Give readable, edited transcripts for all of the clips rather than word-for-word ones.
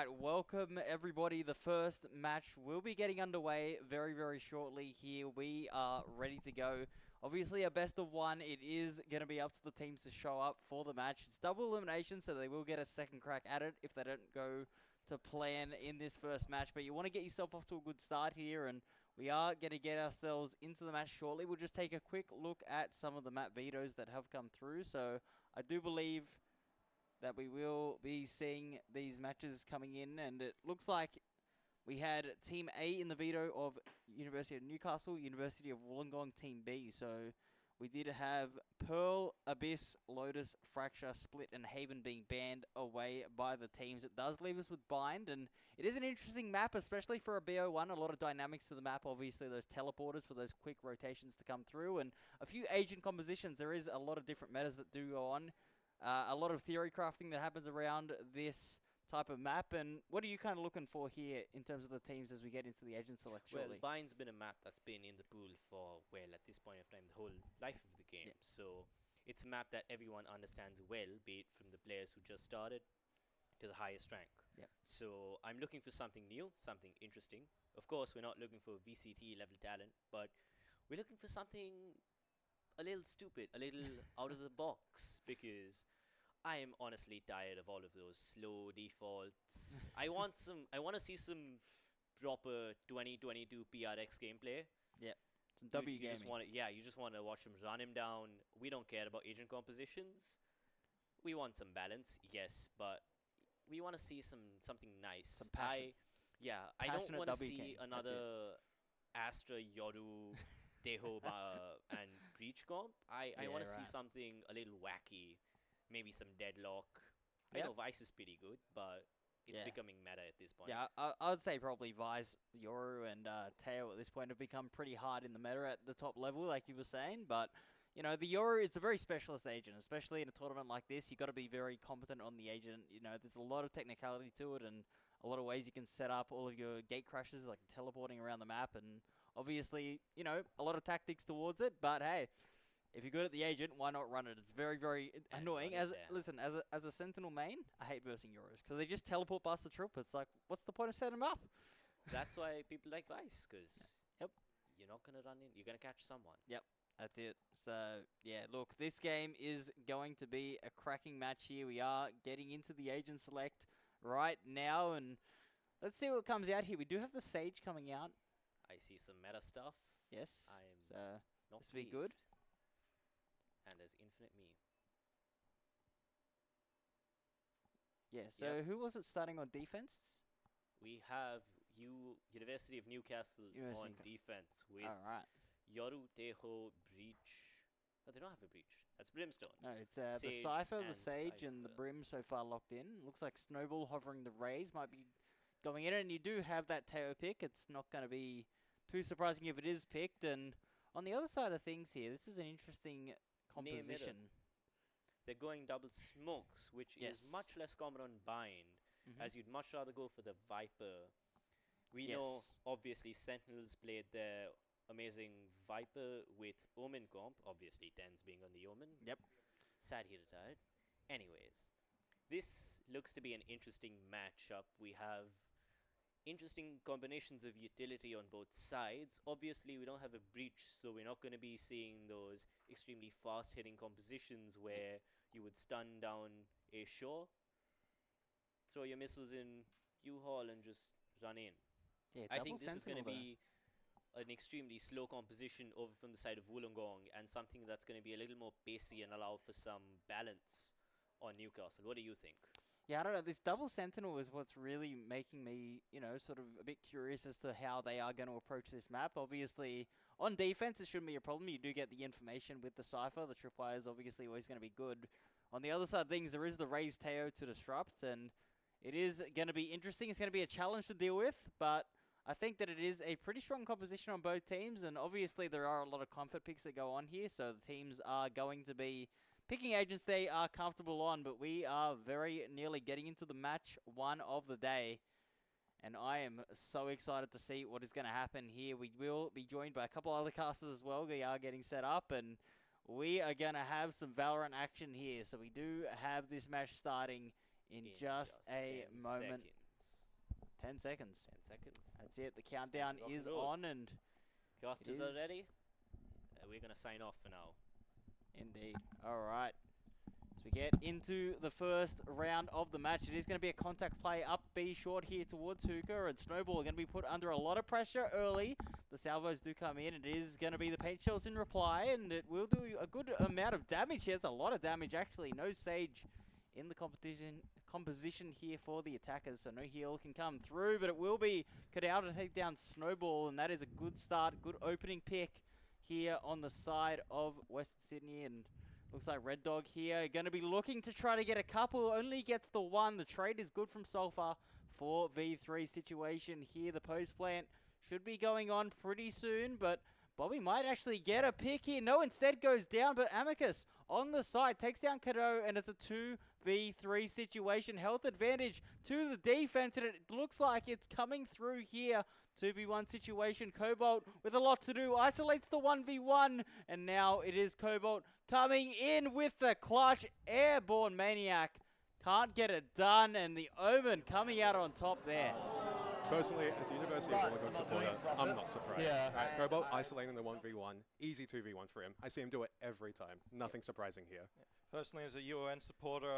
right, welcome everybody. The first match will be getting underway very, very shortly here. We are ready to go. Obviously, a best of one. It is going to be up to the teams to show up for the match. It's double elimination, so they will get a second crack at it if they don't go to plan in this first match. But you want to get yourself off to a good start here, and we are going to get ourselves into the match shortly. We'll just take a quick look at some of the map vetoes that have come through. So I do believe that we will be seeing these matches coming in, and it looks like we had Team A in the veto of University of Newcastle, University of Wollongong Team B. So we did have Pearl, Abyss, Lotus, Fracture, Split, and Haven being banned away by the teams. It does leave us with Bind, and it is an interesting map, especially for a BO1. A lot of dynamics to the map, obviously those teleporters for those quick rotations to come through, and a few agent compositions. There is a lot of different metas that do go on. A lot of theory crafting that happens around this type of map. And what are you kind of looking for here in terms of the teams as we get into the agent select shortly? Well, Bind's been a map that's been in the pool for, well, at this point of time, the whole life of the game. Yep. So it's a map that everyone understands well, be it from the players who just started to the highest rank. Yep. So I'm looking for something new, something interesting. Of course, we're not looking for VCT level talent, but we're looking for something a little stupid, a little out of the box, because I am honestly tired of all of those slow defaults. I want to see some proper 2022 PRX gameplay. Yep. Some W you gaming. just want you just want to watch him run him down. We don't care about agent compositions. We want some balance, yes, but we want to see something nice. Some passion. I don't Passionate want to W see game. another Astra, Yoru, Deho, and Breach comp. I want to see something a little wacky. Maybe some Deadlock. I know Vice is pretty good, but it's becoming meta at this point. Yeah, I would say probably Vice, Yoru, and Teo at this point have become pretty hard in the meta at the top level, like you were saying. But, you know, the Yoru is a very specialist agent, especially in a tournament like this. You've got to be very competent on the agent. You know, there's a lot of technicality to it and a lot of ways you can set up all of your gate crashes, like teleporting around the map. And obviously, you know, a lot of tactics towards it. But, hey, if you're good at the agent, why not run it? It's very, very annoying. Listen, as a Sentinel main, I hate versing Euros because they just teleport past the troop. It's like, what's the point of setting them up? That's why people like Vice, because you're not going to run in. You're going to catch someone. Yep, that's it. So, yeah, look, this game is going to be a cracking match here. We are getting into the agent select right now, and let's see what comes out here. We do have the Sage coming out. I see some meta stuff. Yes, I'm so not this will be pleased. good. And there's Infinite Me. Yeah, so who was it starting on defense? We have University of Newcastle on defense with Yoru, Teho, Breach. Oh, they don't have a Breach. That's Brimstone. No, it's the Cypher, the Sage, and the Brim so far locked in. Looks like Snowball hovering the Rays might be going in, and you do have that Teo pick. It's not going to be too surprising if it is picked. And on the other side of things here, this is an interesting composition. They're going double smokes, which is much less common on Bind, as you'd much rather go for the Viper. We know, obviously, Sentinels played their amazing Viper with Omen comp, obviously Tens being on the Omen. Yep. Sad he retired. Anyways, this looks to be an interesting matchup. We have interesting combinations of utility on both sides. Obviously, we don't have a breach, so we're not going to be seeing those extremely fast-hitting compositions where you would stun down a shore, throw your missiles in U-Haul, and just run in. Yeah, I think this is going to be an extremely slow composition over from the side of Wollongong, and something that's going to be a little more pacey and allow for some balance on Newcastle. What do you think? Yeah, I don't know. This double Sentinel is what's really making me, you know, sort of a bit curious as to how they are going to approach this map. Obviously, on defense, it shouldn't be a problem. You do get the information with the Cypher. The Tripwire is obviously always going to be good. On the other side of things, there is the Raised Teo to disrupt, and it is going to be interesting. It's going to be a challenge to deal with, but I think that it is a pretty strong composition on both teams, and obviously there are a lot of comfort picks that go on here, so the teams are going to be picking agents they are comfortable on, but we are very nearly getting into the match one of the day. And I am so excited to see what is going to happen here. We will be joined by a couple other casters as well. We are getting set up, and we are going to have some Valorant action here. So we do have this match starting in just a moment. Seconds. 10 seconds. 10 seconds. That's it. The countdown rock and is roll. on, and Casters are ready. We're going to sign off for now. indeed. All right. As we get into the first round of the match, it is going to be a contact play up B short here towards Hookah, and Snowball are going to be put under a lot of pressure early. The salvos do come in. It is going to be the paint shells in reply, and it will do a good amount of damage here. It's a lot of damage, actually. No Sage in the composition here for the attackers, so no heal can come through, but it will be Kadao to take down Snowball, and that is a good start, good opening pick here on the side of West Sydney, and looks like Red Dog here going to be looking to try to get a couple, only gets the one. The trade is good from Sulfur for V3 situation here. The post plant should be going on pretty soon, but Bobby might actually get a pick here. No, instead goes down, but Amicus on the side takes down Cadeau, and it's a 2v3 situation. Health advantage to the defense, and it looks like it's coming through here. 2v1 situation. Cobalt with a lot to do. Isolates the 1v1, and now it is Cobalt coming in with the clutch. Airborne Maniac can't get it done, and the Omen coming out on top there. Personally, as a University of Wollongong supporter, I'm not surprised. Yeah. Right, Cobalt isolating the 1v1, easy 2v1 for him. I see him do it every time. Nothing surprising here. Personally, as a UON supporter,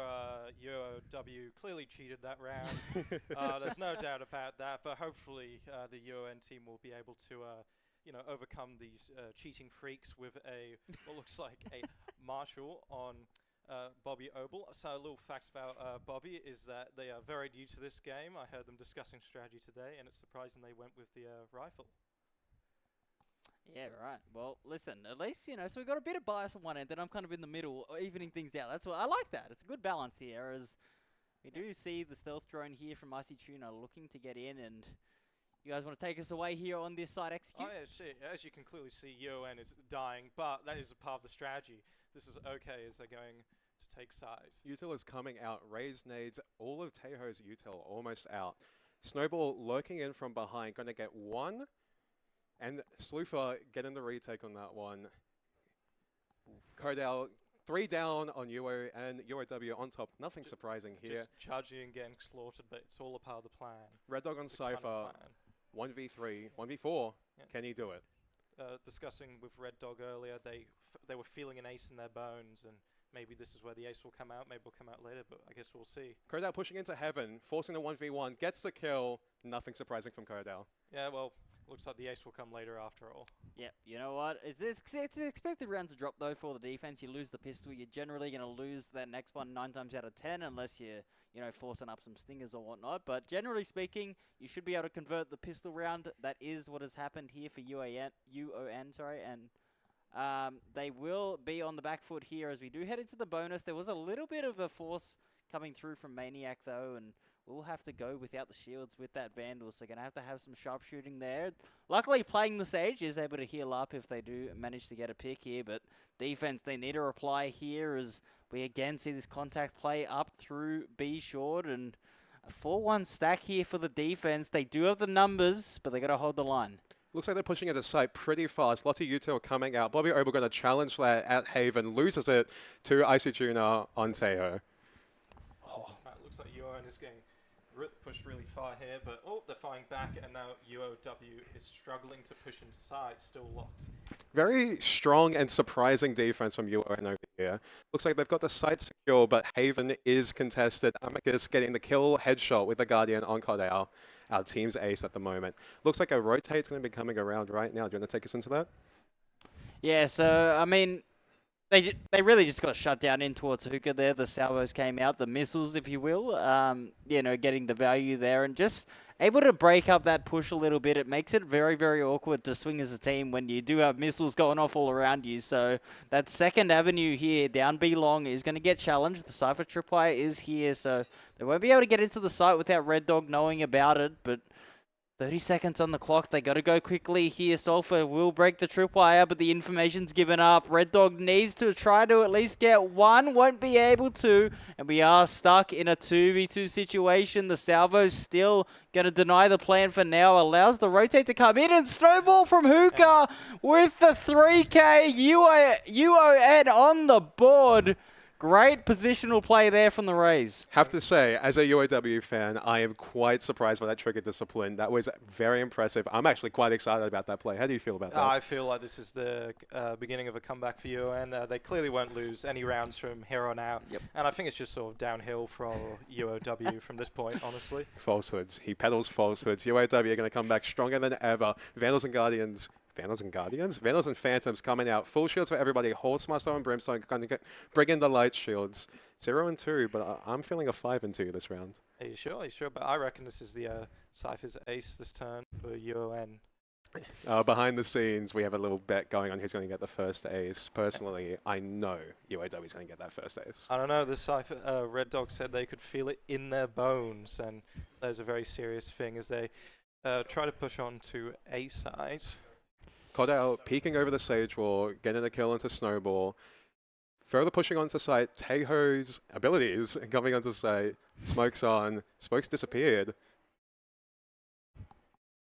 UOW clearly cheated that round. There's no doubt about that, but hopefully the UON team will be able to, overcome these cheating freaks with what looks like a Marshall on Bobby Obel. So a little fact about Bobby is that they are very new to this game. I heard them discussing strategy today, and it's surprising they went with the rifle. Yeah, right. Well, listen, at least, so we've got a bit of bias on one end, and I'm kind of in the middle, evening things out. That's what I like that. It's a good balance here, as we do see the stealth drone here from Icy Tuna looking to get in, and you guys want to take us away here on this side, execute? Oh, yeah, shit. As you can clearly see, UON is dying, but that is a part of the strategy. This is okay as they're going to take sides. Util is coming out. Raise nades. All of Tejo's Util almost out. Snowball lurking in from behind. Going to get one. And Sloofer getting the retake on that one. Codell 3 down on UO and UOW on top. Nothing surprising here. Just charging and getting slaughtered, but it's all a part of the plan. Red Dog on Cypher. 1v3, 1v4. Yeah. Can he do it? Discussing with Red Dog earlier, they were feeling an ace in their bones, and maybe this is where the ace will come out. Maybe it'll come out later, but I guess we'll see. Codell pushing into heaven, forcing the 1v1, gets the kill. Nothing surprising from Codell. Yeah, well, looks like the ace will come later after all. Yep, you know what? It's an expected round to drop, though, for the defense. You lose the pistol, you're generally going to lose that next one 9 times out of 10, unless you're, forcing up some stingers or whatnot. But generally speaking, you should be able to convert the pistol round. That is what has happened here for UON, and they will be on the back foot here as we do head into the bonus. There was a little bit of a force coming through from Maniac, though, and we'll have to go without the shields with that Vandal, so going to have some sharpshooting there. Luckily, playing the Sage is able to heal up if they do manage to get a pick here, but defense, they need a reply here as we again see this contact play up through B short, and a 4-1 stack here for the defense. They do have the numbers, but they got to hold the line. Looks like they're pushing into site pretty fast. Lots of util coming out. Bobby Obel going to challenge that at Haven, loses it to Icy Tuna on Tejo. Looks like UON is getting pushed really far here, but they're fighting back, and now UOW is struggling to push inside, still locked. Very strong and surprising defense from UON over here. Looks like they've got the site secure, but Haven is contested. Amicus getting the kill headshot with the Guardian on Codell. Our team's ace at the moment. Looks like a rotate's going to be coming around right now. Do you want to take us into that? Yeah, so, I mean, they really just got shut down in towards Hookah there. The salvos came out, the missiles, if you will, getting the value there and just able to break up that push a little bit. It makes it very, very awkward to swing as a team when you do have missiles going off all around you. So that second avenue here, down B long, is going to get challenged. The Cypher Tripwire is here, so they won't be able to get into the site without Red Dog knowing about it, but 30 seconds on the clock. They got to go quickly here. Sulfur will break the tripwire, but the information's given up. Red Dog needs to try to at least get one. Won't be able to. And we are stuck in a 2v2 situation. The salvo's still going to deny the plan for now. Allows the rotate to come in. And Snowball from Hookah with the 3K UON on the board. Great positional play there from the Rays. Have to say, as a UOW fan, I am quite surprised by that trigger discipline. That was very impressive. I'm actually quite excited about that play. How do you feel about that? I feel like this is the beginning of a comeback for UON. They clearly won't lose any rounds from here on out. Yep. And I think it's just sort of downhill for UOW from this point, honestly. Falsehoods. He peddles falsehoods. UOW are going to come back stronger than ever. Vandals and Guardians. Vandals and Guardians? Vandals and Phantoms coming out. Full shields for everybody. Horsemaster and Brimstone going to bring in the light shields. 0 and 2, but I'm feeling a 5 and 2 this round. Are you sure? Are you sure? But I reckon this is the Cypher's ace this turn for UON. Behind the scenes, we have a little bet going on who's going to get the first ace. Personally, I know UOW is going to get that first ace. I don't know. The Cypher Red Dog said they could feel it in their bones, and there's a very serious thing as they try to push on to A side. Cordell peeking over the Sage Wall, getting a kill into Snowball. Further pushing onto site, Taeho's abilities coming onto site. Smoke's on. Smoke's disappeared.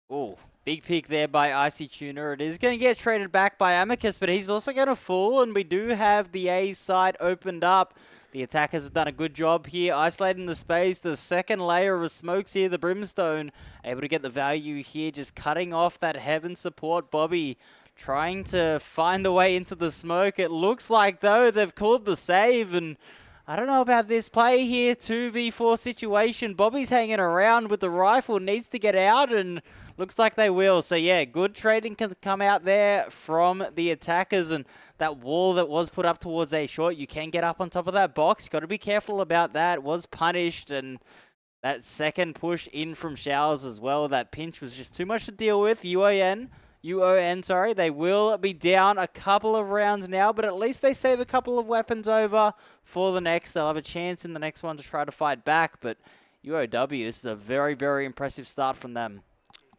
Oh, big pick there by Icy Tuner. It is going to get traded back by Amicus, but he's also going to fall, and we do have the A side opened up. The attackers have done a good job here, isolating the space. The second layer of smokes here, the Brimstone, able to get the value here, just cutting off that heaven support. Bobby trying to find a way into the smoke. It looks like, though, they've called the save, and I don't know about this play here. 2v4 situation. Bobby's hanging around with the rifle, needs to get out, and looks like they will. So, yeah, good trading can come out there from the attackers, and that wall that was put up towards A short, you can get up on top of that box. Got to be careful about that. Was punished, and that second push in from Showers as well. That pinch was just too much to deal with. UON, sorry, they will be down a couple of rounds now, but at least they save a couple of weapons over for the next. They'll have a chance in the next one to try to fight back, but UOW, this is a very, very impressive start from them.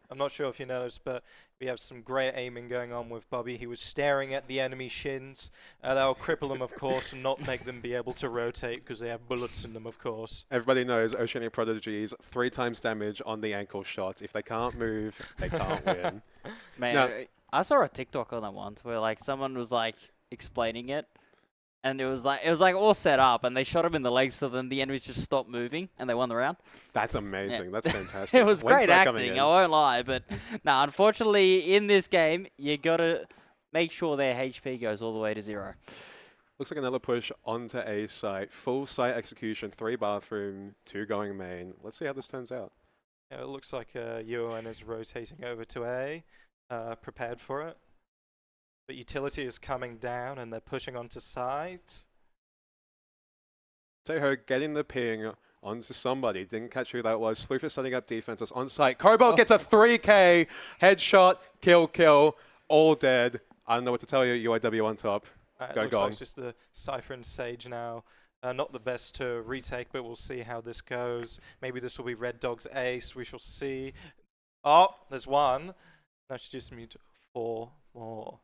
I'm not sure if you noticed, but we have some great aiming going on with Bobby. He was staring at the enemy shins. That'll cripple them, of course, and not make them be able to rotate because they have bullets in them, of course. Everybody knows Oceanic Prodigies 3 times damage on the ankle shots. If they can't move, they can't win. Man, Now, I saw a TikTok on that once where like someone was like explaining it, and it was like all set up, and they shot him in the legs, so then the enemies just stopped moving, and they won the round. that's amazing. Yeah. That's fantastic. It was When's great that coming acting, in? I won't lie, but no, unfortunately in this game, you gotta make sure their HP goes all the way to 0. Looks like another push onto A site. Full site execution, 3 bathroom, 2 going main. Let's see how this turns out. Yeah, it looks like UON is rotating over to A, prepared for it. But utility is coming down, and they're pushing onto sides. Taeho getting the ping onto somebody. Didn't catch who that was. Sloofer setting up defenses on site. Cobalt gets a 3K. Headshot. Kill. All dead. I don't know what to tell you. UOW on top. It Go looks gone. like it's just the Cypher and Sage now. Not the best to retake, but we'll see how this goes. Maybe this will be Red Dog's ace. We shall see. Oh, there's one. That should just mute 4 more.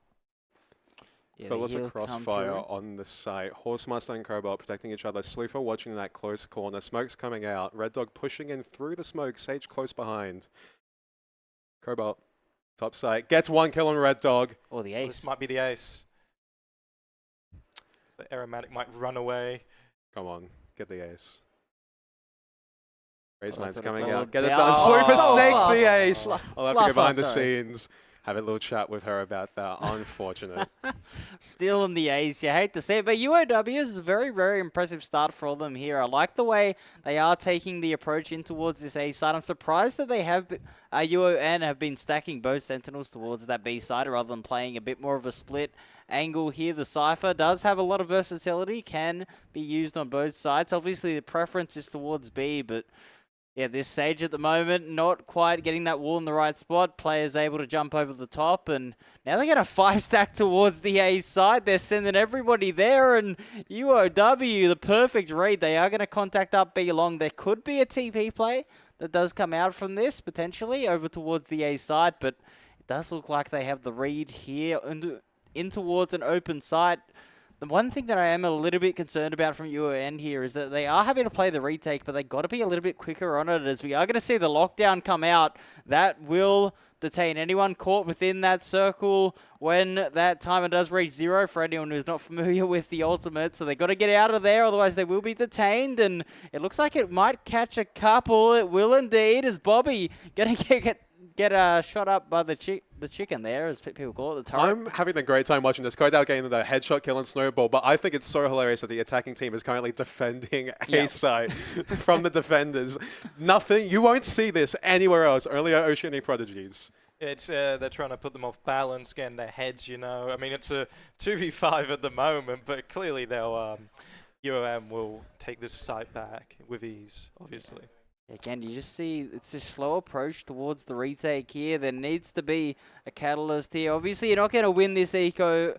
Yeah, But the lots heal of come crossfire through. on the site. Horsemaster and Cobalt protecting each other. Sloofer watching that close corner. Smoke's coming out. Red Dog pushing in through the smoke. Sage close behind. Cobalt, top site. Gets 1 kill on Red Dog. Or the Well, ace. this might be the ace. So Aromatic might run away. Come on, get the ace. Well, Raceman's that's what it's coming all out. Get it about. done. Oh, Sloofer so snakes far. the ace. Sla- I'll have to go behind the sorry. scenes. Have a little chat with her about that. Unfortunate. Still in the ace. You hate to see it, but UOW is a very, very impressive start for them here. I like the way they are taking the approach in towards this A side. I'm surprised that they have, UON have been stacking both Sentinels towards that B side rather than playing a bit more of a split angle here. The Cypher does have a lot of versatility, can be used on both sides. Obviously, the preference is towards B, but yeah, this Sage at the moment, not quite getting that wall in the right spot. Players able to jump over the top, and now they get a 5-stack towards the A side. They're sending everybody there, and UOW, the perfect read. They are going to contact up B long. There could be a TP play that does come out from this, potentially, over towards the A side, but it does look like they have the read here in towards an open site. The one thing that I am a little bit concerned about from UON here is that they are happy to play the retake, but they got to be a little bit quicker on it, as we are going to see the lockdown come out. That will detain anyone caught within that circle when that timer does reach 0, for anyone who's not familiar with the ultimate. So they got to get out of there, otherwise they will be detained, and it looks like it might catch a couple. It will indeed, as Bobby going to get shot up by the chicken there, as people call it, the turret. I'm having a great time watching this. Kodao getting the headshot kill and snowball, but I think it's so hilarious that the attacking team is currently defending a site from the defenders. Nothing, you won't see this anywhere else, only at Oceanic Prodigies. It's they're trying to put them off balance, getting their heads, you know. I mean, it's a 2v5 at the moment, but clearly they'll UOM will take this site back with ease, obviously. Again, you just see it's a slow approach towards the retake here. There needs to be a catalyst here. Obviously, you're not going to win this eco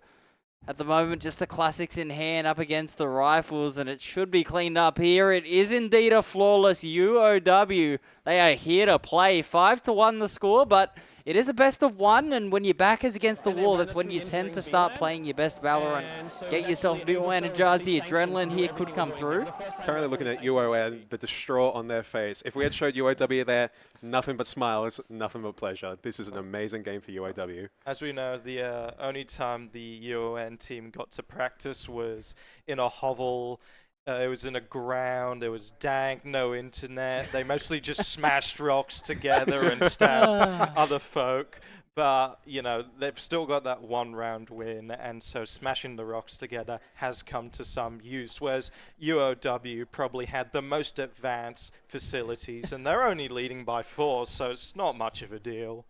at the moment, just the classics in hand up against the rifles, and it should be cleaned up here. It is indeed a flawless UOW. They are here to play. 5-1 the score, but it is a best of one, and when your back is against the wall, that's when you tend to start playing your best Valorant. Get yourself a bit more energized. The adrenaline here could come through. Currently looking at UON, the distraught on their face. If we had showed UOW there, nothing but smiles, nothing but pleasure. This is an amazing game for UOW. As we know, the only time the UON team got to practice was in a hovel. It was in a ground, it was dank, no internet. They mostly just smashed rocks together and stabbed other folk. But, you know, they've still got that one-round win, and so smashing the rocks together has come to some use, whereas UOW probably had the most advanced facilities, and they're only leading by 4, so it's not much of a deal.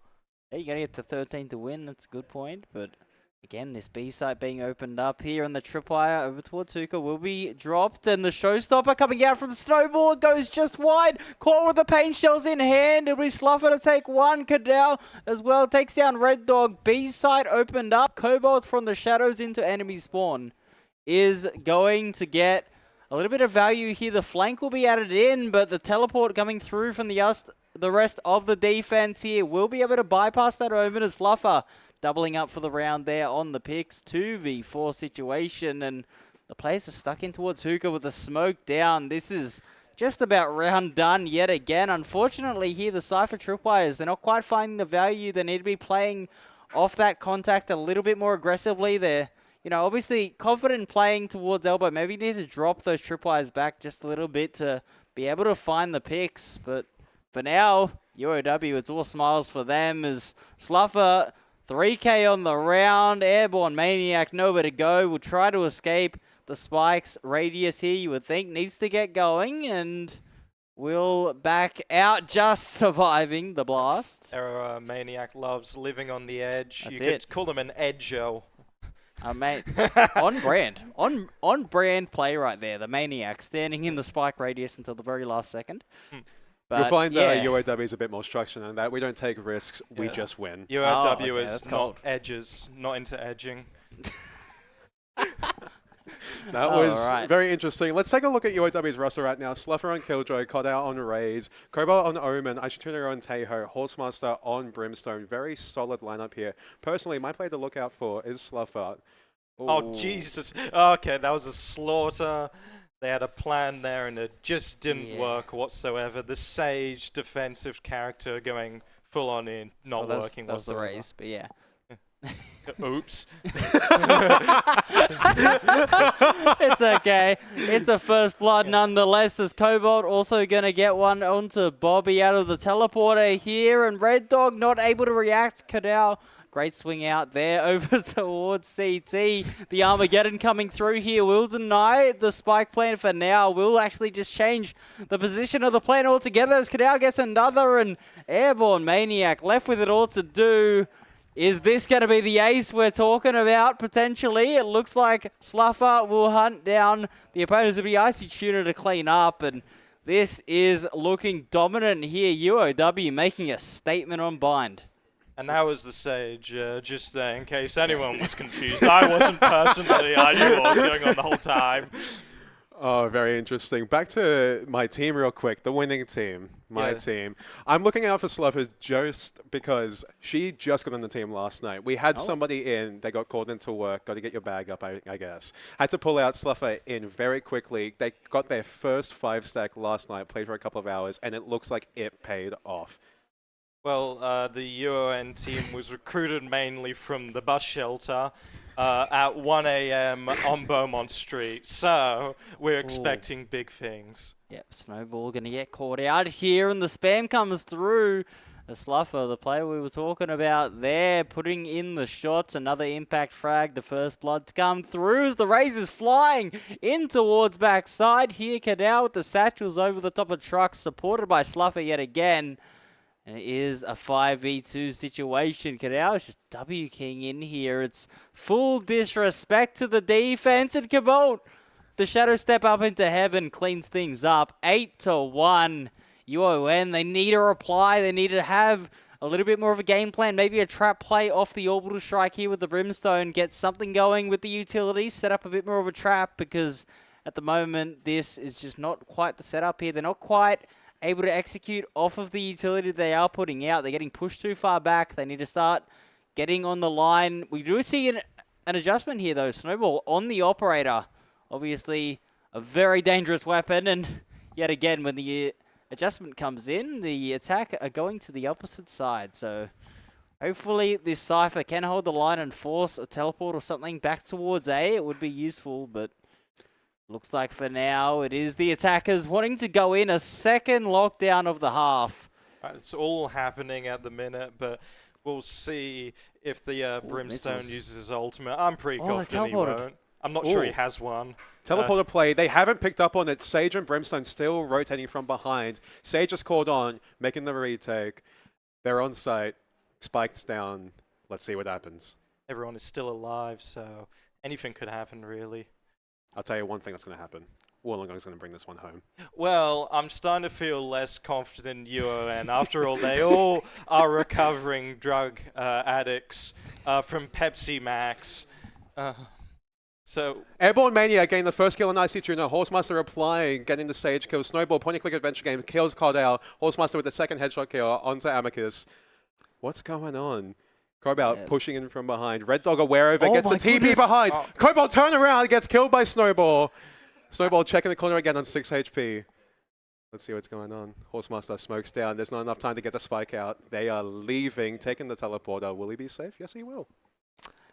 Yeah, you got to get to 13 to win, that's a good point, but again, this B site being opened up here, and the tripwire over towards Hookah will be dropped, and the showstopper coming out from Snowball goes just wide, caught with the paint shells in hand. It'll be Sluffer to take one. Cadell as well takes down Red Dog. B site opened up. Cobalt from the shadows into enemy spawn is going to get a little bit of value here. The flank will be added in, but the teleport coming through from the rest of the defense here will be able to bypass that omen as Sluffer doubling up for the round there on the picks. 2v4 situation, and the players are stuck in towards Hookah with the smoke down. This is just about round done yet again. Unfortunately here, the Cypher Tripwires, they're not quite finding the value. They need to be playing off that contact a little bit more aggressively. They're, you know, obviously confident playing towards elbow. Maybe you need to drop those Tripwires back just a little bit to be able to find the picks. But for now, UOW, it's all smiles for them as Sluffer 3K on the round. Airborne Maniac, nowhere to go. Will try to escape the spikes. Radius here, you would think, needs to get going, and will back out, just surviving the blast. Maniac loves living on the edge. That's you could call them an edgeo. Mate, on brand. On brand play right there. The Maniac standing in the spike radius until the very last second. But you'll find UOW is a bit more structured than that. We don't take risks, we just win. UOW is that's not cold. edges, not into edging. That was very interesting. Let's take a look at UOW's roster right now. Sluffer on Killjoy, Kodao on Raze, Cobalt on Omen, Aishituner on Teho, Horsemaster on Brimstone. Very solid lineup here. Personally, my play to look out for is Sluffer. Oh, Jesus. Okay, that was a slaughter. They had a plan there, and it just didn't work whatsoever. The Sage defensive character going full on in, not working that was the whatsoever. Raze, but yeah. Oops. It's okay. It's a first blood nonetheless, as Cobalt also going to get one onto Bobby out of the teleporter here, and Red Dog not able to react. Cadell, great swing out there over towards CT. The Armageddon coming through here will deny the spike plan for now. Will actually just change the position of the plan altogether as Cadell gets another, and Airborne Maniac left with it all to do. Is this going to be the ace we're talking about, potentially? It looks like Sluffer will hunt down the opponents of the Icy Tuner to clean up, and this is looking dominant here. UOW making a statement on Bind. And that was the Sage, just there, in case anyone was confused. I wasn't personally. I knew what was going on the whole time. Oh, very interesting. Back to my team real quick, the winning team, my Yeah. team. I'm looking out for Sluffer just because she just got on the team last night. We had Oh. somebody in, they got called into work, got to get your bag up, I guess. Had to pull out Sluffer in very quickly. They got their first 5-stack last night, played for a couple of hours, and it looks like it paid off. Well, the UON team was recruited mainly from the bus shelter at 1 a.m. on Beaumont Street, so we're expecting big things. Yep, Snowball going to get caught out here, and the spam comes through. The Sluffer, the player we were talking about there, putting in the shots. Another impact frag. The first blood to come through as the Rays is flying in towards backside. Here, Cadell with the satchels over the top of trucks, supported by Sluffer yet again. And it is a 5v2 situation. Cadell is just W-king in here. It's full disrespect to the defense, and Cabot, the shadow step up into heaven, cleans things up. 8-1. UON, they need a reply. They need to have a little bit more of a game plan. Maybe a trap play off the orbital strike here with the Brimstone. Get something going with the utility. Set up a bit more of a trap, because at the moment, this is just not quite the setup here. They're not quite able to execute off of the utility they are putting out. They're getting pushed too far back. They need to start getting on the line. We do see an adjustment here, though. Snowball on the operator. Obviously, a very dangerous weapon. And yet again, when the adjustment comes in, the attack are going to the opposite side. So hopefully this Cypher can hold the line and force a teleport or something back towards A. It would be useful, but looks like for now it is the attackers wanting to go in. A second lockdown of the half. It's all happening at the minute, but we'll see if the Brimstone missiles. uses his ultimate. I'm pretty Oh, they confident he teleported. won't. I'm not sure he Ooh. has one. Teleporter play, they haven't picked up on it. Sage and Brimstone still rotating from behind. Sage is called on, making the retake. They're on site, spikes down. Let's see what happens. Everyone is still alive, so anything could happen, really. I'll tell you one thing that's going to happen. Wollongong is going to bring this one home. Well, I'm starting to feel less confident in UON. After all, they all are recovering drug addicts from Pepsi Max. So Airborne Mania getting the first kill on IC Tuner. Horsemaster replying, getting the Sage kill. Snowball, point-and-click adventure game, kills Cordell. Horsemaster with the second headshot kill onto Amicus. What's going on? Cobalt pushing in from behind. Red Dog aware of it, Oh gets my a TP goodness. behind. Oh. Cobalt turn around, gets killed by Snowball. Snowball checking the corner again on 6 HP. Let's see what's going on. Horsemaster smokes down. There's not enough time to get the spike out. They are leaving, taking the teleporter. Will he be safe? Yes, he will.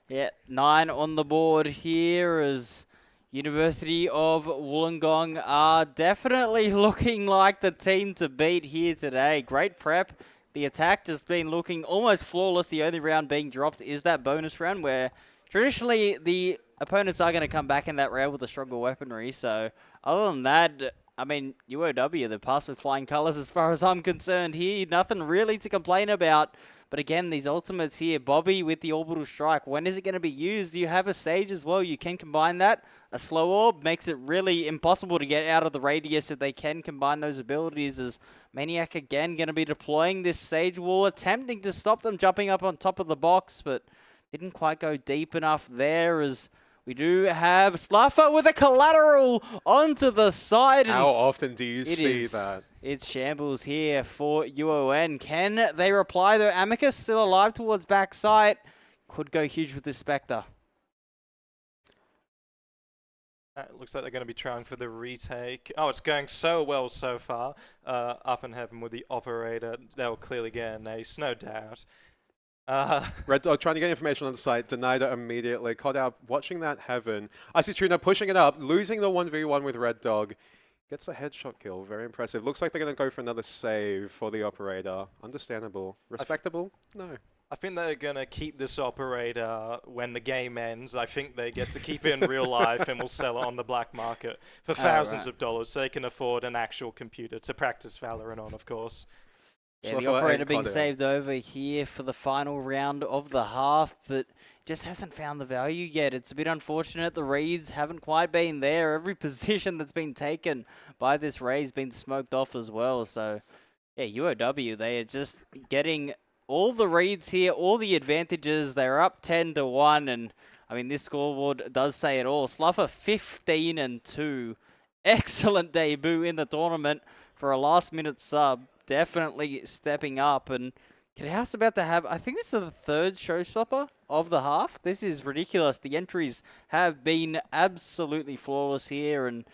Yeah, 9 on the board here as University of Wollongong are definitely looking like the team to beat here today. Great prep. The attack just been looking almost flawless. The only round being dropped is that bonus round where traditionally the opponents are going to come back in that round with a stronger weaponry. So other than that, I mean, UOW, the pass with flying colors as far as I'm concerned here. Nothing really to complain about. But again, these ultimates here, Bobby with the orbital strike, when is it going to be used? You have a Sage as well. You can combine that. A slow orb makes it really impossible to get out of the radius if they can combine those abilities, as Maniac again going to be deploying this Sage wall, attempting to stop them jumping up on top of the box, but didn't quite go deep enough there, as we do have Sluffer with a collateral onto the side. And How often do you see that? it's shambles here for UON. Can they reply though? Amicus still alive towards backside. Could go huge with this Spectre. it looks like they're going to be trying for the retake. Oh, it's going so well so far. Up in heaven with the operator. They'll clearly get an ace, no doubt. Red Dog trying to get information on the site, denied it immediately. Caught out watching that heaven. IC Tuner pushing it up, losing the 1v1 with Red Dog. Gets a headshot kill, very impressive. Looks like they're going to go for another save for the operator. Understandable. Respectable? No. I think they're going to keep this operator when the game ends. I think they get to keep it in real life and will sell it on the black market for thousands of dollars so they can afford an actual computer to practice Valorant on, of course. Yeah, the operator being saved over here for the final round of the half, but just hasn't found the value yet. It's a bit unfortunate. The reads haven't quite been there. Every position that's been taken by this Ray's been smoked off as well. So, yeah, UOW, they are just getting all the reads here, all the advantages. They're up 10-1, and I mean, this scoreboard does say it all. Sluffer 15-2 excellent debut in the tournament for a last-minute sub. Definitely stepping up, and Kidhouse about to have, I think this is the third showstopper of the half. This is ridiculous. The entries have been absolutely flawless here, and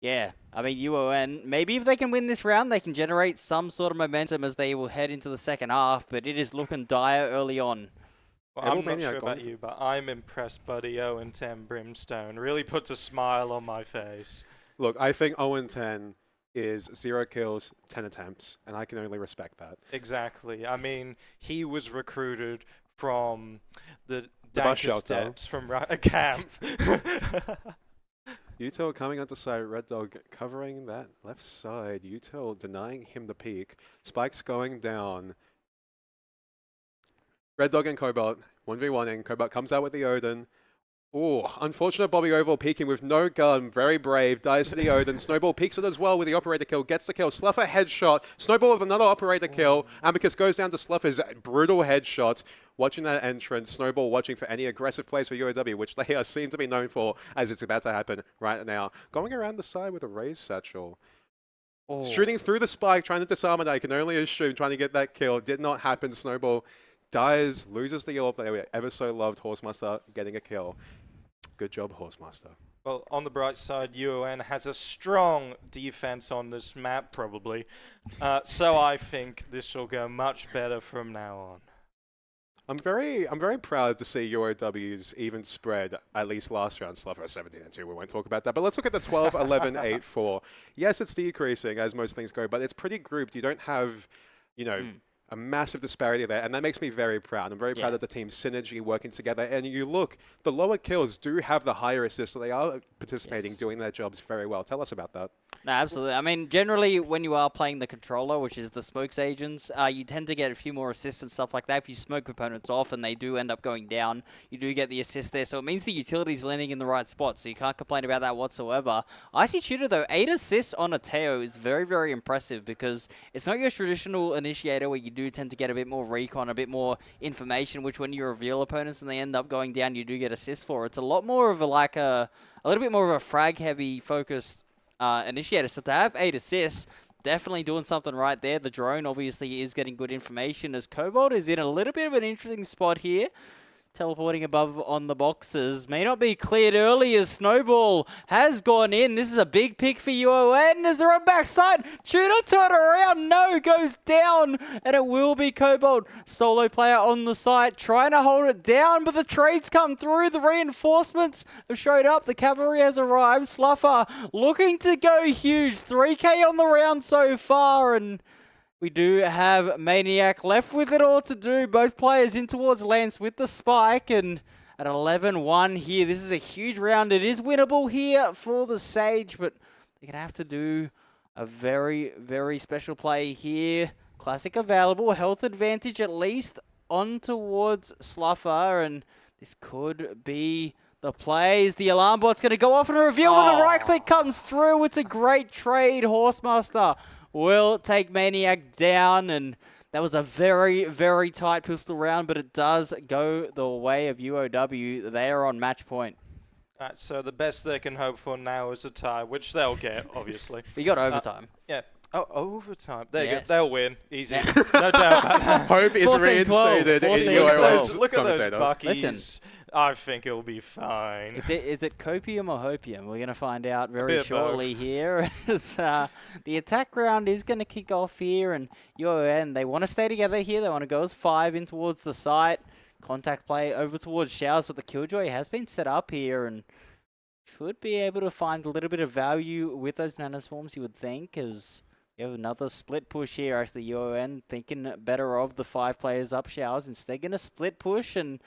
yeah, I mean, UON, maybe if they can win this round, they can generate some sort of momentum as they will head into the second half, but it is looking dire early on. Well, I'm not sure about you, but I'm impressed by the 0-10 Brimstone. Really puts a smile on my face. Look, I think 0-10 is 0 kills, 10 attempts, and I can only respect that. Exactly. I mean, he was recruited from the bus dankest shelter. steps from a camp. Util coming onto side, Red Dog covering that left side. Util denying him the peek. Spike's going down. Red Dog and Cobalt, 1v1ing. Cobalt comes out with the Odin. Oh, unfortunate Bobby Oval peeking with no gun. Very brave. Dies to the Odin. Snowball peeks it as well with the operator kill. Gets the kill. Sluffer headshot. Snowball with another operator kill. Amicus goes down to Sluffer's brutal headshot. Watching that entrance. Snowball watching for any aggressive plays for UOW, which they are seen to be known for as it's about to happen right now. Going around the side with a raised satchel. Oh. Shooting through the spike, trying to disarm it. I can only assume trying to get that kill. Did not happen. Snowball dies, loses the orb that we ever so loved. Horsemaster getting a kill. Good job, Horsemaster. Well, on the bright side, UON has a strong defense on this map, probably. So I think this will go much better from now on. I'm very proud to see UOW's even spread, at least last round. Sluffer 17-2, we won't talk about that. But let's look at the 12-11-8-4. Yes, it's decreasing, as most things go, but it's pretty grouped. You don't have, you know, a massive disparity there, and that makes me very proud. I'm very proud of the team's synergy working together. And you look, the lower kills do have the higher assists, so they are participating, doing their jobs very well. Tell us about that. No, absolutely. I mean, generally, when you are playing the controller, which is the smokes agents, you tend to get a few more assists and stuff like that. If you smoke opponents off and they do end up going down, you do get the assist there. So it means the utility's landing in the right spot, so you can't complain about that whatsoever. Icy Tutor, though, 8 assists on a Teo is very, very impressive because it's not your traditional initiator where you do tend to get a bit more recon, a bit more information, which when you reveal opponents and they end up going down, you do get assists for. It's a lot more of a little bit more of a frag-heavy focused initiator. So to have 8 assists, definitely doing something right there. The drone obviously is getting good information as Cobalt is in a little bit of an interesting spot here. Teleporting above on the boxes. May not be cleared early as Snowball has gone in. This is a big pick for UON as they're on backside. Tudor turn around. No, goes down. And it will be Cobalt. Solo player on the site trying to hold it down, but the trades come through. The reinforcements have showed up. The cavalry has arrived. Sluffer looking to go huge. 3K on the round so far, and we do have Maniac left with it all to do. Both players in towards Lance with the spike, and at 11-1 here, this is a huge round. It is winnable here for the Sage, but they're going to have to do a very, very special play here. Classic available, health advantage at least on towards Sluffer, and this could be the plays. The alarm bot's going to go off and reveal when the right click comes through. It's a great trade. Horsemaster will take Maniac down, and that was a very, very tight pistol round, but it does go the way of UOW. They are on match point. So the best they can hope for now is a tie, which they'll get, obviously. We got overtime. Yeah. Oh, overtime. There you Yes. go. They'll win. Easy. No doubt about that. Hope is 14-12. reinstated in 14-12. UO's Look at those commentator. Buckies. Listen. I think it'll be fine. Is it copium or hopium? We're going to find out very bit of shortly here. As the attack round is going to kick off here, and UON, they want to stay together here. They want to go as 5 in towards the site. Contact play over towards Showers, but the Killjoy has been set up here and should be able to find a little bit of value with those nanoswarms, you would think, as you have another split push here. Actually, UON thinking better of the 5 players up Showers. Instead, going to split push and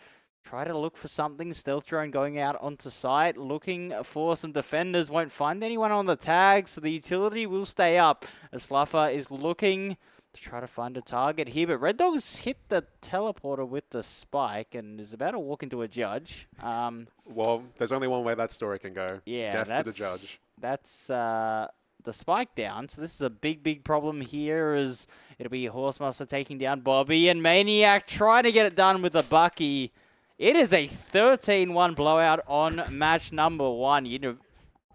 try to look for something. Stealth drone going out onto site, looking for some defenders. Won't find anyone on the tag, so the utility will stay up. As Sluffer is looking to try to find a target here, but Red Dog's hit the teleporter with the spike and is about to walk into a judge. Well, there's only one way that story can go. Yeah, Death to the judge. That's the spike down. So this is a big, big problem here as it'll be Horsemaster taking down Bobby and Maniac trying to get it done with the Bucky. It is a 13-1 blowout on match number 1.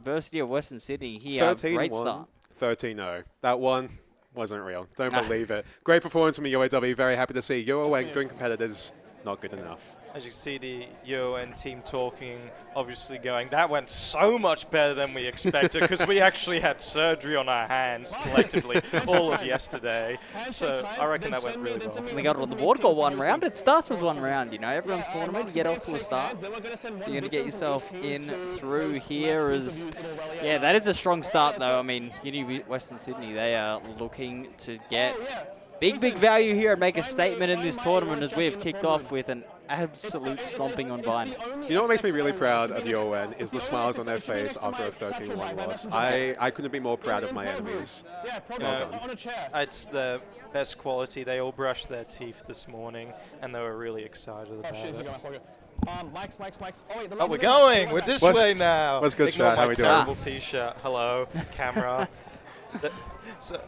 University of Western Sydney here. Great start. 13-0. That one wasn't real. Don't believe it. Great performance from the UOW. Very happy to see. UON, good competitors, not good enough. As you can see, the UON team talking, obviously going, that went so much better than we expected because we actually had surgery on our hands collectively all of yesterday. So I reckon that went really well. We got on the board, got one round. It starts with one round, you know. Everyone's tournament, you get off to a start. So you're going to get yourself in through here as... Yeah, that is a strong start, though. I mean, Western Sydney, they are looking to get big value here and make a statement in this tournament as we have kicked off with an absolute stomping on Vine. You know what makes me really proud of UON is the smiles on their face after a 13-1 loss. I couldn't be more proud of my enemies. It's the best quality. They all brushed their teeth this morning, and they were really excited about it. Oh, we're going! We're this way now! What's good, Ignore chat? How my we doing? terrible t-shirt. Hello, camera. So,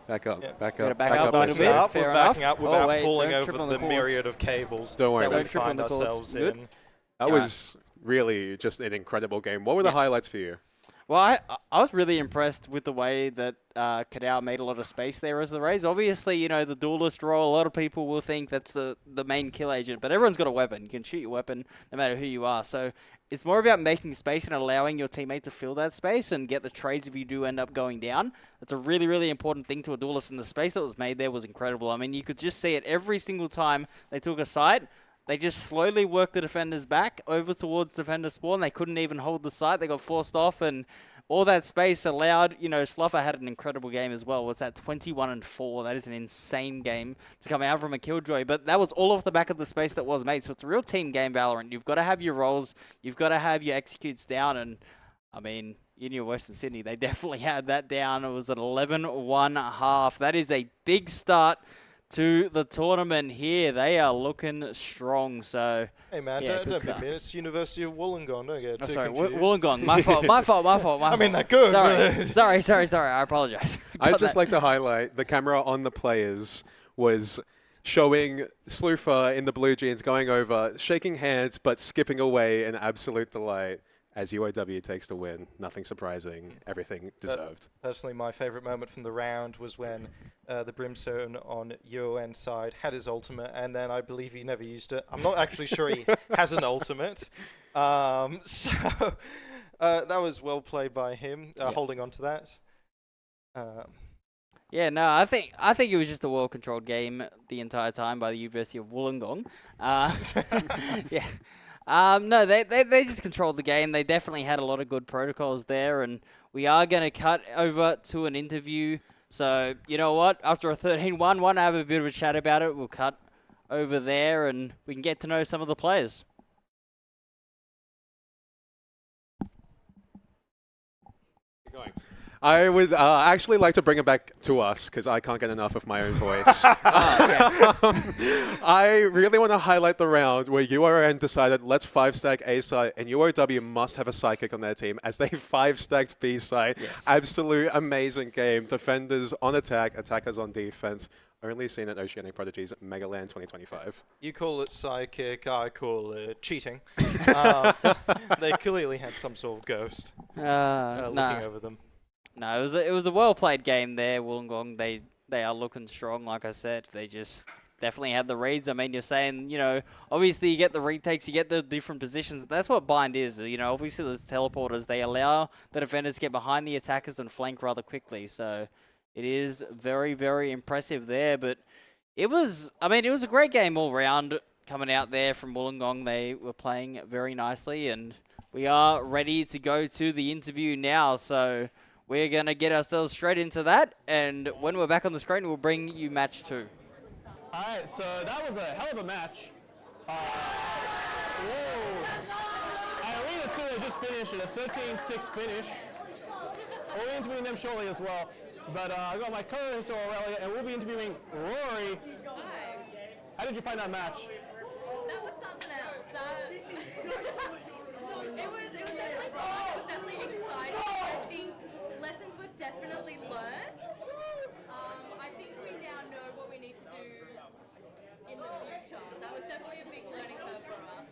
Back up, Yeah. back Gotta up, back up a back little up. bit. we're Fair backing enough. up without wait, falling don't over trip on the cords. myriad of cables Don't worry that about we it. trip on find the cords. ourselves Good. in. That was really just an incredible game. What were the highlights for you? Well, I was really impressed with the way that Kadao made a lot of space there as the Rays. Obviously, you know, the duelist role, a lot of people will think that's the main kill agent, but everyone's got a weapon. You can shoot your weapon no matter who you are. So it's more about making space and allowing your teammate to fill that space and get the trades if you do end up going down. That's a really, really important thing to a duelist, and the space that was made there was incredible. I mean, you could just see it every single time they took a site. They just slowly worked the defenders back over towards defender spawn. They couldn't even hold the site. They got forced off, and all that space allowed, you know, Sluffer had an incredible game as well. What's that, 21-4? That is an insane game to come out from a Killjoy. But that was all off the back of the space that was made. So it's a real team game, Valorant. You've got to have your roles. You've got to have your executes down. And, I mean, Uni of Western Sydney, they definitely had that down. It was an 11-1 half. That is a big start to the tournament here. They are looking strong, so... Hey man, yeah, don't be mean. It's University of Wollongong. Don't get too confused. Wollongong. My fault. I mean, they're good. Sorry. I apologize. I'd just like to highlight the camera on the players was showing Sloofer in the blue jeans going over, shaking hands, but skipping away in absolute delight as UOW takes the win. Nothing surprising. Everything deserved. Personally, my favorite moment from the round was when the Brimstone on UON side had his ultimate, and then I believe he never used it. I'm not actually sure he has an ultimate. So that was well played by him, holding on to that. Yeah, no, I think it was just a well-controlled game the entire time by the University of Wollongong. Yeah. No, they just controlled the game. They definitely had a lot of good protocols there, and we are going to cut over to an interview. So, you know what? After a 13-1, want to have a bit of a chat about it. We'll cut over there, and we can get to know some of the players. Going. I would actually like to bring it back to us because I can't get enough of my own voice. I really want to highlight the round where URN decided let's 5-stack A site, and UOW must have a psychic on their team as they 5-stacked B site. Yes. Absolute amazing game. Defenders on attack, attackers on defense. Only seen at Oceanic Prodigies MegaLAN 2025. You call it psychic, I call it cheating. They clearly had some sort of ghost looking over them. No, it was a well played game there. Wollongong, they are looking strong. Like I said, they just definitely had the reads. I mean, you're saying, you know, obviously you get the retakes, you get the different positions. That's what bind is. You know, obviously the teleporters, they allow the defenders to get behind the attackers and flank rather quickly. So it is very, very impressive there. But it was a great game all round coming out there from Wollongong. They were playing very nicely, and we are ready to go to the interview now. So we're going to get ourselves straight into that, and when we're back on the screen, we'll bring you match 2. All right, so that was a hell of a match. Arena 2 had just finished at a 13-6 finish. We'll be interviewing them shortly as well. But I got my co-host Aurelia, and we'll be interviewing Rory. Hi. How did you find that match? That was something else. It was definitely fun. It was definitely exciting. I think lessons were definitely learnt. I think we now know what we need to do in the future. That was definitely a big learning curve for us.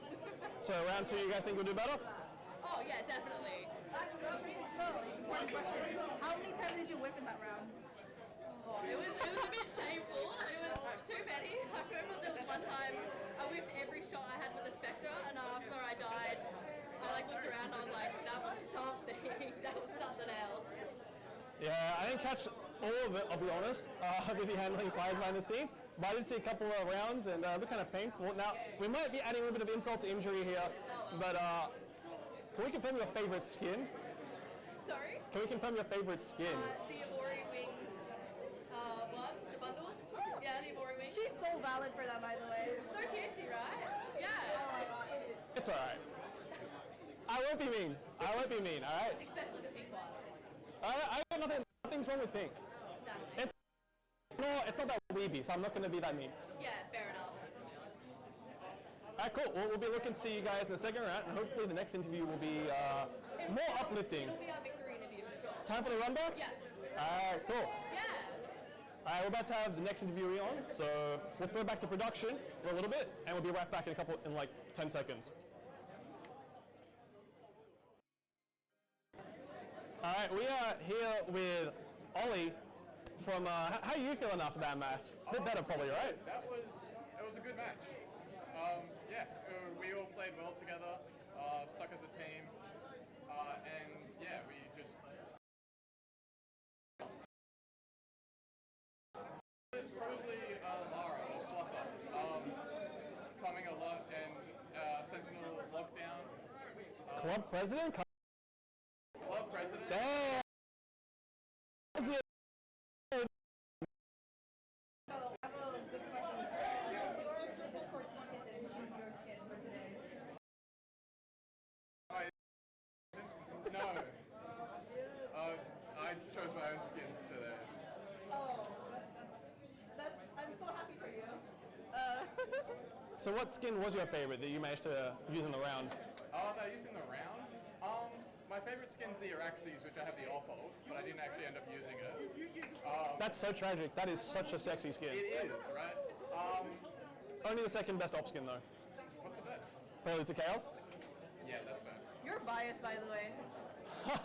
So round 2, you guys think we'll do better? Oh yeah, definitely. question. How many times did you whiff in that round? Oh, it was a bit shameful. It was too many. I remember there was one time I whipped every shot I had with a Spectre, and after I died, I like looked around and I was like, that was something. That was something else. Yeah, I didn't catch all of it, I'll be honest. Busy handling fires behind this team. But I did see a couple of rounds and they're kind of painful. Now, we might be adding a little bit of insult to injury here, but can we confirm your favorite skin? Sorry? Can we confirm your favorite skin? The Ori Wings one, the bundle. Yeah, the Ori Wings. She's so valid for that, by the way. So cutesy, right? Yeah. It's alright. I won't be mean. I won't be mean, alright? Especially the pink one. I got nothing's wrong with pink. Exactly. It's not that weeby, so I'm not going to be that mean. Yeah, fair enough. Alright, cool. We'll be looking to see you guys in the second round, and hopefully the next interview will be more uplifting. It'll be our victory interview for sure. Time for the run back? Yeah. Alright, cool. Yeah. Alright, we're about to have the next interviewee on, so we'll throw back to production for a little bit, and we'll be right back in like 10 seconds. Alright, we are here with Ollie from, how are you feeling after that match? A bit better probably, right? It was a good match. Yeah, we all played well together, stuck as a team, and yeah, we just... It's probably Lara or Sluffer, coming a lot, and Sentinel lockdown. Club president? Club president. Damn! No. I chose my own skins today. Oh, that's. I'm so happy for you. So what skin was your favorite that you managed to use in the rounds? That I used in the round? My favorite skin's the Araxes, which I have the op of, but I didn't actually end up using it. That's so tragic. That is such a sexy skin. It is, right? Only the second best op skin though. What's the best? Probably to Chaos. Yeah, that's fair. You're biased, by the way. I'm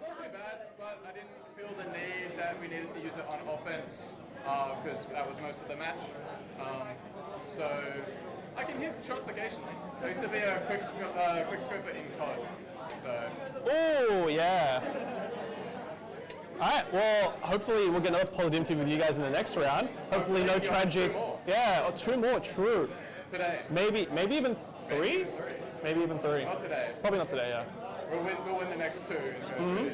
not too bad, but I didn't feel the need that we needed to use it on offense because that was most of the match. So I can hit shots occasionally. I used to be a quick scoper in COD. So. Oh yeah. All right. Well, hopefully we'll get another positive interview with you guys in the next round. Hopefully no tragic. Yeah, two more. True. Today. Maybe even three. Maybe even three. Not today. Probably not today. Yeah. We'll win the next two. And go through.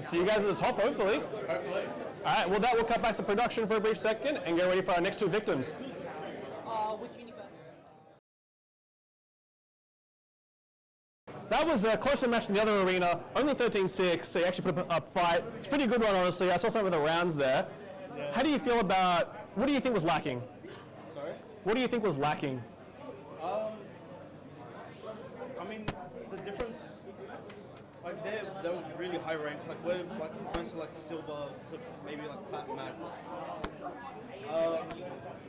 See you guys at the top. Hopefully. Hopefully. All right. Well, that will cut back to production for a brief second and get ready for our next two victims. Which uni first? That was a closer match than the other arena. Only 13-6, so you actually put up a fight. It's a pretty good one, honestly. I saw some of the rounds there. Yeah. How do you feel about, what do you think was lacking? Sorry? What do you think was lacking? I mean, the difference, like they're really high ranks. Like we're like close to like silver to maybe like platinum max.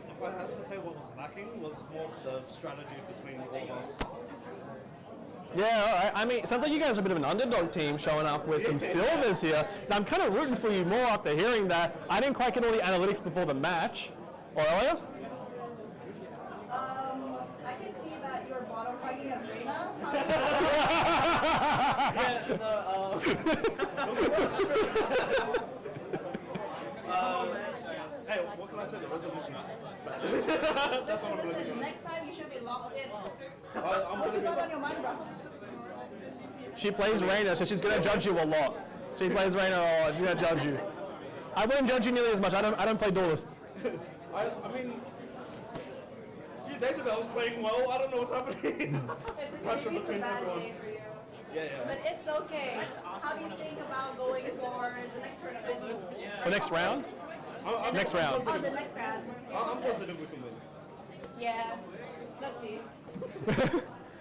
If I had to say what was lacking was more of the strategy between all of us. Yeah, all right. I mean, it sounds like you guys are a bit of an underdog team showing up with some silvers here. Now, I'm kind of rooting for you more after hearing that. I didn't quite get all the analytics before the match. Or earlier? I can see that you're bottom fighting as Reina. Hey, what can I say? The resolution. That's what I'm looking Listen, at. next time you should be locked in. I'm What gonna you be got on your mind, bro? She plays Reina, so she's going to judge you a lot. She plays Reina a lot. She's going to judge you. I wouldn't judge you nearly as much. I don't play duelists. I mean, a few days ago I was playing well. I don't know what's happening. It's Pressure maybe it's a between bad everyone. day for you. Yeah. But it's okay. How do you think about going for the next tournament? The next round? Next round. Oh, the next round. I'm positive we can win. Yeah. Let's see.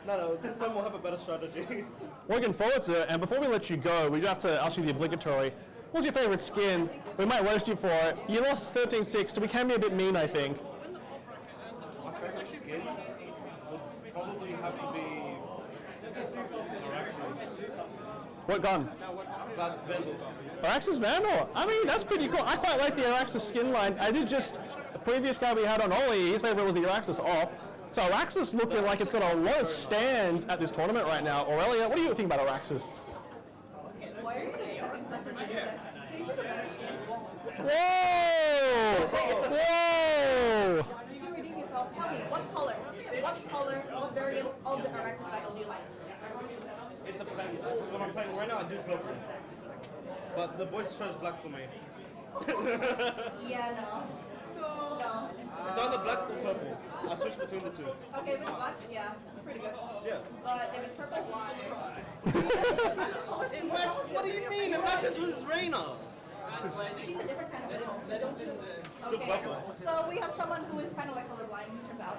No, this time we'll have a better strategy. Looking forward to it. And before we let you go, we do have to ask you the obligatory. What's your favorite skin? We might roast you for it. You lost 13-6, so we can be a bit mean, I think. My favorite skin would probably have to be Araxes. What gun? Vandal. Araxis Vandal. I mean, that's pretty cool. I quite like the Araxis skin line. The previous guy we had on Ollie, his favorite was the Araxis Op. So Araxis looking like it's got a lot of stands at this tournament right now. Aurelia, what do you think about Araxis? Why are you the second person to do this? Can you choose a better skin? Whoa! Whoa! To redeem yourself, tell me, what variant of the Araxis Vandal do you like? It depends. When I'm playing right now, I do purple. But the voice chose black for me. Yeah, no. No. It's either black or purple. I switch between the two. Okay, with black, yeah, that's pretty good. Yeah. But if it's purple, why? What do you mean? It matches with Reina. She's a different kind of animal. Don't you? Still purple. So we have someone who is kind of like colorblind, turns out.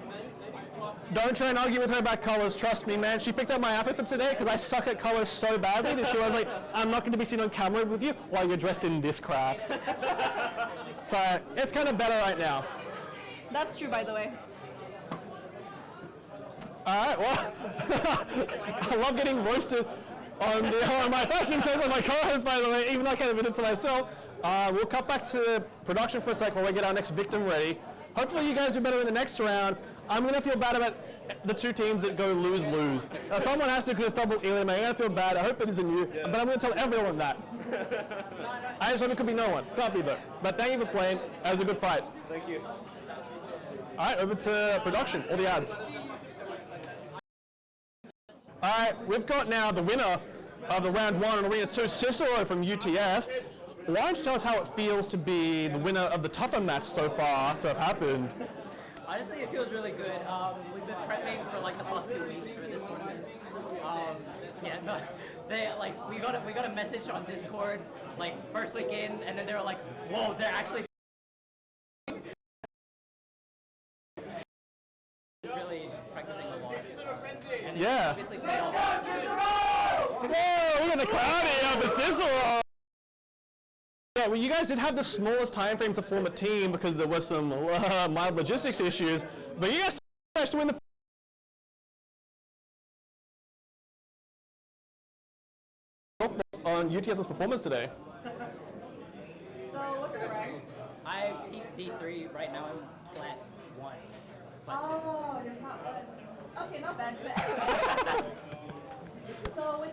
Don't try and argue with her about colors. Trust me, man. She picked up my outfit for today because I suck at colors so badly that she was like, I'm not going to be seen on camera with you while you're dressed in this crap. So it's kind of better right now. That's true, by the way. All right, well, I love getting roasted on my fashion choice with my co-host, by the way, even though I can't admit it to myself. We'll cut back to production for a sec while we get our next victim ready. Hopefully you guys do better in the next round. I'm going to feel bad about the two teams that go lose-lose. Someone has to because double Eliam. I'm going to feel bad. I hope it isn't you, but I'm going to tell everyone that. I just hope it could be no one. Can't be though. But thank you for playing. That was a good fight. Thank you. All right, over to production. All the ads. All right, we've got now the winner of the round 1 and arena 2, Cicero from UTS. Why don't you tell us how it feels to be the winner of the tougher match so far to have happened? Honestly, it feels really good. We've been prepping for like the past 2 weeks for this tournament. We got a message on Discord like first week in, and then they were like, "Whoa, they're actually really practicing a lot." And Yeah. obviously paid off. Whoa, we got the crowd here for Cicero. Yeah, well, you guys did have the smallest time frame to form a team because there was some mild logistics issues, but you guys managed to win the on UTS's performance today. So what's your rank? I peaked D3. Right now I'm plat 1. Oh, you're not bad. Okay, not bad. But so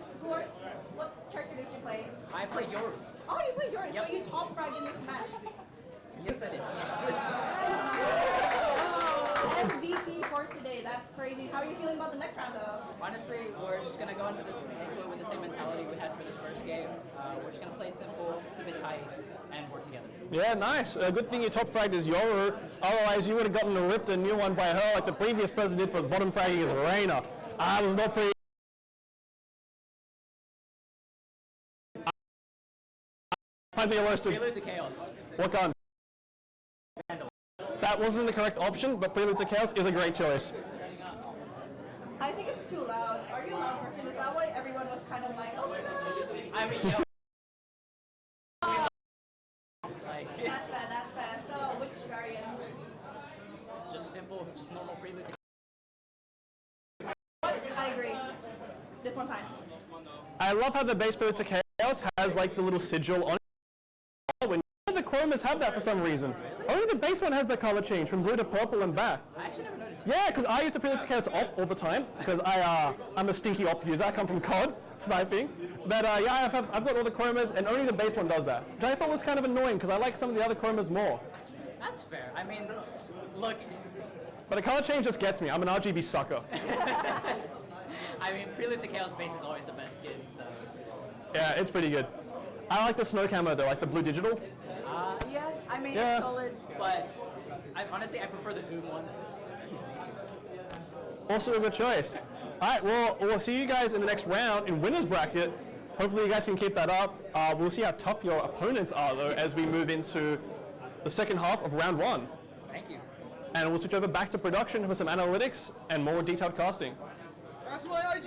what character did you play? I play Yoru. Oh, you played yours. Yep. So you top fragged in this match. Yes, I did. Yes. MVP for today. That's crazy. How are you feeling about the next round, though? Honestly, we're just gonna go into it with the same mentality we had for this first game. We're just gonna play it simple, keep it tight, and work together. Yeah, nice. A good thing you top fragged is Yoru. Otherwise, you would have gotten ripped a new one by her like the previous person did for bottom fragging is Reina. I was not pretty. Prelude to Chaos. What gun? Vandal. That wasn't the correct option, but Prelude to Chaos is a great choice. I think it's too loud. Are you a loud person? Is that why everyone was kind of like, oh my god? I mean, like, That's fair. So, which variant? just simple, just normal Prelude to I agree. This one time. I love how the base Prelude to Chaos has like the little sigil on it. When the chromas have that for some reason. Only the base one has the color change from blue to purple and back. I actually never noticed that. Yeah, because I used to Prelude to Chaos op all the time because I'm a stinky op user. I come from COD sniping, but yeah, I've got all the chromas and only the base one does that, which I thought was kind of annoying because I like some of the other chromas more. That's fair. I mean, look. But the color change just gets me. I'm an RGB sucker. I mean, Prelude to Chaos base is always the best skin, so. Yeah, it's pretty good. I like the snow camo though, like the blue digital. Yeah, I mean, Yeah. it's solid, but honestly, I prefer the Doom one. Also a good choice. All right, well, we'll see you guys in the next round in winner's bracket. Hopefully you guys can keep that up. We'll see how tough your opponents are though as we move into the second half of round 1. Thank you. And we'll switch over back to production for some analytics and more detailed casting. That's why I